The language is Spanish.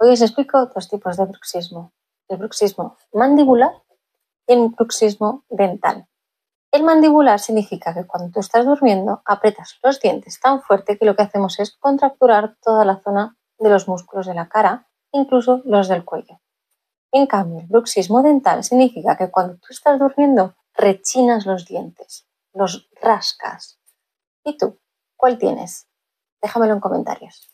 Hoy os explico dos tipos de bruxismo. El bruxismo mandibular y el bruxismo dental. El mandibular significa que cuando tú estás durmiendo aprietas los dientes tan fuerte que lo que hacemos es contracturar toda la zona de los músculos de la cara, incluso los del cuello. En cambio, el bruxismo dental significa que cuando tú estás durmiendo rechinas los dientes, los rascas. ¿Y tú? ¿Cuál tienes? Déjamelo en comentarios.